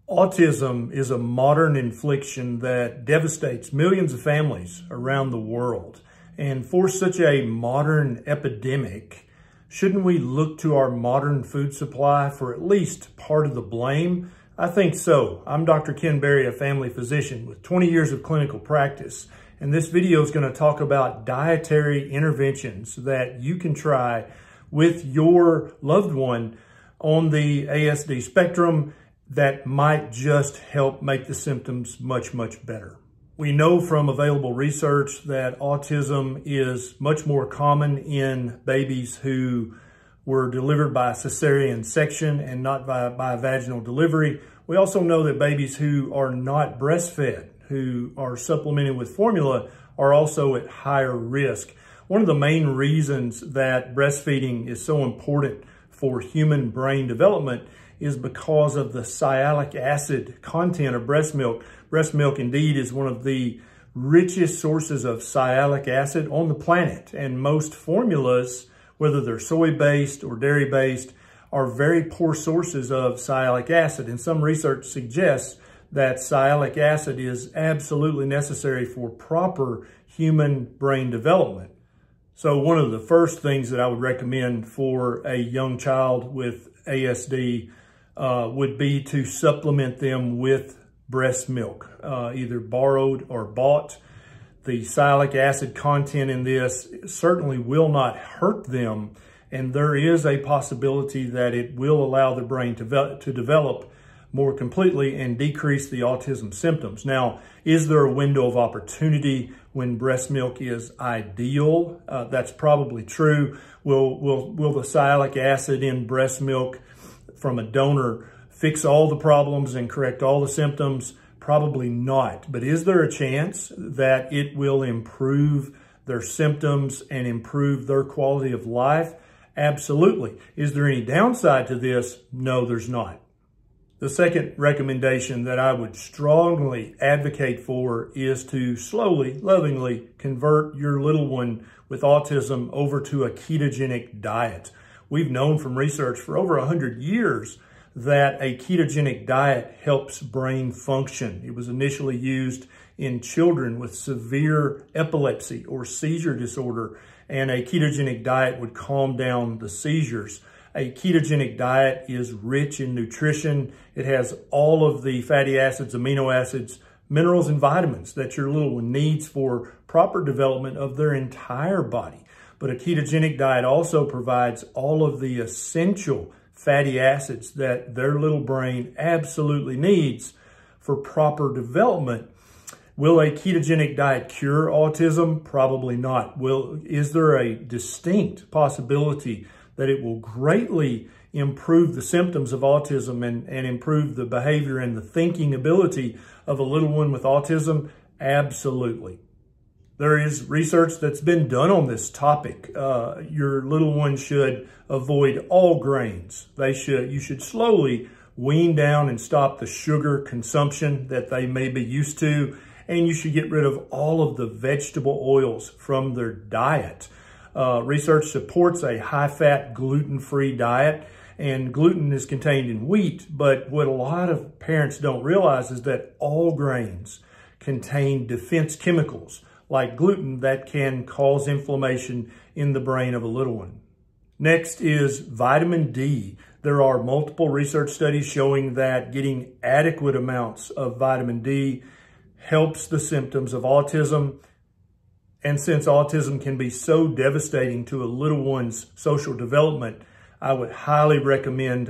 Autism is a modern affliction that devastates millions of families around the world. And for such a modern epidemic, shouldn't we look to our modern food supply for at least part of the blame? I think so. I'm Dr. Ken Berry, a family physician with 20 years of clinical practice. And this video is going to talk about dietary interventions that you can try with your loved one on the ASD spectrum that might just help make the symptoms much, much better. We know from available research that autism is much more common in babies who were delivered by a cesarean section and not by vaginal delivery. We also know that babies who are not breastfed, who are supplemented with formula, are also at higher risk. One of the main reasons that breastfeeding is so important for human brain development is because of the sialic acid content of breast milk. Breast milk indeed is one of the richest sources of sialic acid on the planet. And most formulas, whether they're soy-based or dairy-based, are very poor sources of sialic acid. And some research suggests that sialic acid is absolutely necessary for proper human brain development. So one of the first things that I would recommend for a young child with ASD would be to supplement them with breast milk, either borrowed or bought. The sialic acid content in this certainly will not hurt them, and there is a possibility that it will allow the brain to develop more completely and decrease the autism symptoms. Now, is there a window of opportunity when breast milk is ideal? That's probably true. Will the sialic acid in breast milk from a donor fix all the problems and correct all the symptoms? Probably not. But is there a chance that it will improve their symptoms and improve their quality of life? Absolutely. Is there any downside to this? No, there's not. The second recommendation that I would strongly advocate for is to slowly, lovingly convert your little one with autism over to a ketogenic diet. We've known from research for over 100 years that a ketogenic diet helps brain function. It was initially used in children with severe epilepsy or seizure disorder, and a ketogenic diet would calm down the seizures. A ketogenic diet is rich in nutrition. It has all of the fatty acids, amino acids, minerals, and vitamins that your little one needs for proper development of their entire body. But a ketogenic diet also provides all of the essential fatty acids that their little brain absolutely needs for proper development. Will a ketogenic diet cure autism? Probably not. Is there a distinct possibility that it will greatly improve the symptoms of autism and improve the behavior and the thinking ability of a little one with autism? Absolutely. There is research that's been done on this topic. Your little one should avoid all grains. You should slowly wean down and stop the sugar consumption that they may be used to, and you should get rid of all of the vegetable oils from their diet. Research supports a high-fat, gluten-free diet, and gluten is contained in wheat, but what a lot of parents don't realize is that all grains contain defense chemicals like gluten that can cause inflammation in the brain of a little one. Next is vitamin D. There are multiple research studies showing that getting adequate amounts of vitamin D helps the symptoms of autism. And since autism can be so devastating to a little one's social development, I would highly recommend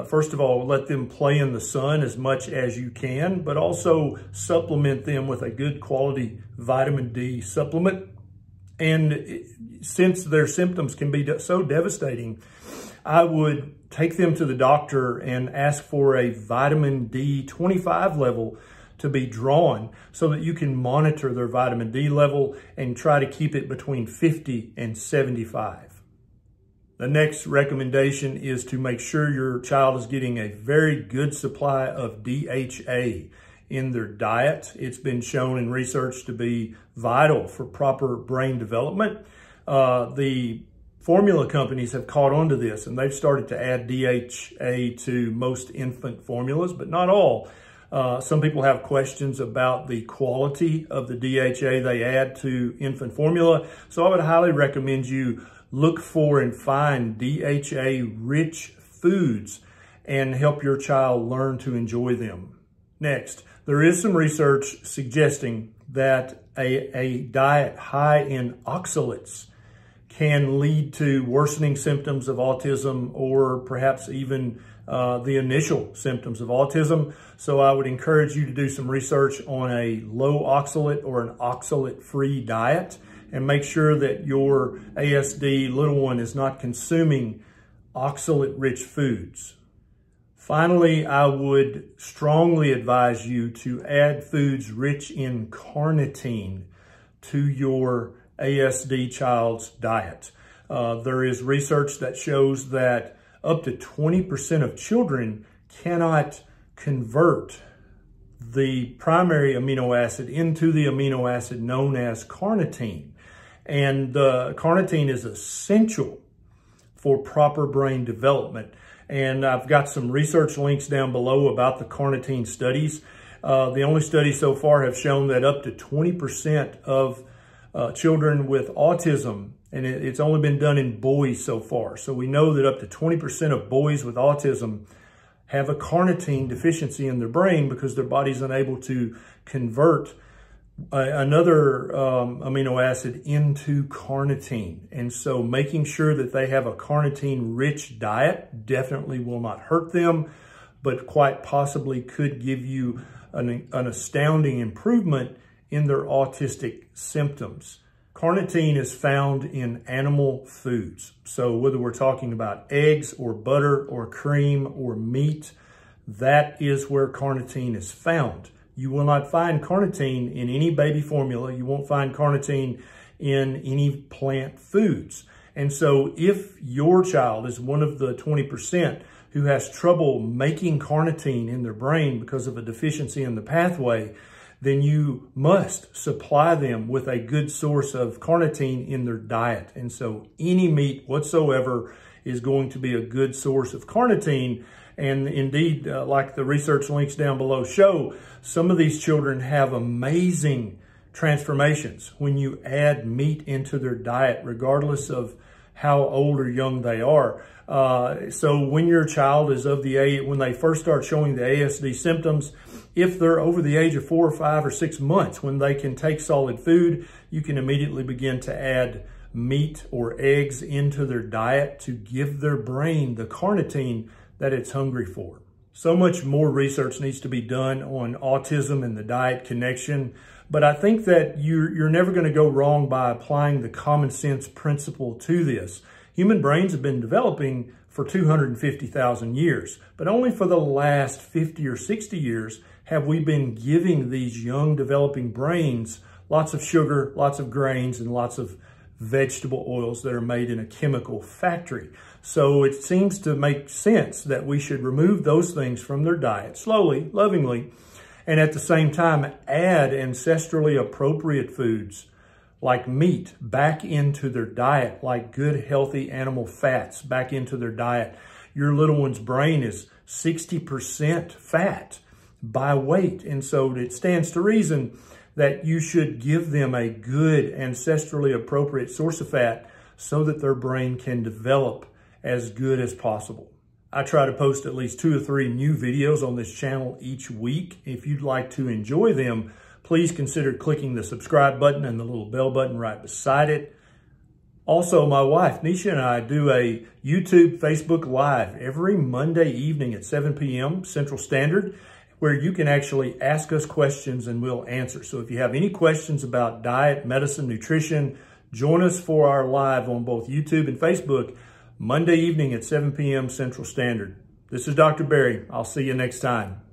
first of all, let them play in the sun as much as you can, but also supplement them with a good quality vitamin D supplement. And since their symptoms can be so devastating, I would take them to the doctor and ask for a vitamin D25 level to be drawn so that you can monitor their vitamin D level and try to keep it between 50 and 75. The next recommendation is to make sure your child is getting a very good supply of DHA in their diet. It's been shown in research to be vital for proper brain development. The Formula companies have caught on to this, and they've started to add DHA to most infant formulas, but not all. Some people have questions about the quality of the DHA they add to infant formula. So I would highly recommend you look for and find DHA-rich foods and help your child learn to enjoy them. Next, there is some research suggesting that a diet high in oxalates can lead to worsening symptoms of autism, or perhaps even the initial symptoms of autism. So I would encourage you to do some research on a low oxalate or an oxalate-free diet, and make sure that your ASD little one is not consuming oxalate-rich foods. Finally, I would strongly advise you to add foods rich in carnitine to your ASD child's diet. There is research that shows that up to 20% of children cannot convert the primary amino acid into the amino acid known as carnitine. And carnitine is essential for proper brain development. And I've got some research links down below about the carnitine studies. The only studies so far have shown that up to 20% of children with autism, and it's only been done in boys so far. So we know that up to 20% of boys with autism have a carnitine deficiency in their brain because their body's unable to convert another amino acid into carnitine. And so making sure that they have a carnitine-rich diet definitely will not hurt them, but quite possibly could give you an astounding improvement in their autistic symptoms. Carnitine is found in animal foods. So whether we're talking about eggs or butter or cream or meat, that is where carnitine is found. You will not find carnitine in any baby formula. You won't find carnitine in any plant foods. And so if your child is one of the 20% who has trouble making carnitine in their brain because of a deficiency in the pathway, then you must supply them with a good source of carnitine in their diet. And so any meat whatsoever is going to be a good source of carnitine. And indeed, like the research links down below show, some of these children have amazing transformations when you add meat into their diet, regardless of how old or young they are. So when your child is of the age, when they first start showing the ASD symptoms, if they're over the age of 4 or 5 or 6 months, when they can take solid food, you can immediately begin to add meat or eggs into their diet to give their brain the carnitine that it's hungry for. So much more research needs to be done on autism and the diet connection, but I think that you're never going to go wrong by applying the common sense principle to this. Human brains have been developing for 250,000 years, but only for the last 50 or 60 years have we been giving these young developing brains lots of sugar, lots of grains, and lots of vegetable oils that are made in a chemical factory. So it seems to make sense that we should remove those things from their diet slowly, lovingly, and at the same time add ancestrally appropriate foods like meat back into their diet, like good healthy animal fats back into their diet. Your little one's brain is 60% fat by weight, and so it stands to reason that you should give them a good ancestrally appropriate source of fat so that their brain can develop as good as possible. I try to post at least 2 or 3 new videos on this channel each week. If you'd like to enjoy them, please consider clicking the subscribe button and the little bell button right beside it. Also, my wife, Nisha, and I do a YouTube, Facebook Live every Monday evening at 7 p.m. Central Standard, where you can actually ask us questions and we'll answer. So if you have any questions about diet, medicine, nutrition, join us for our live on both YouTube and Facebook Monday evening at 7 p.m. Central Standard. This is Dr. Barry. I'll see you next time.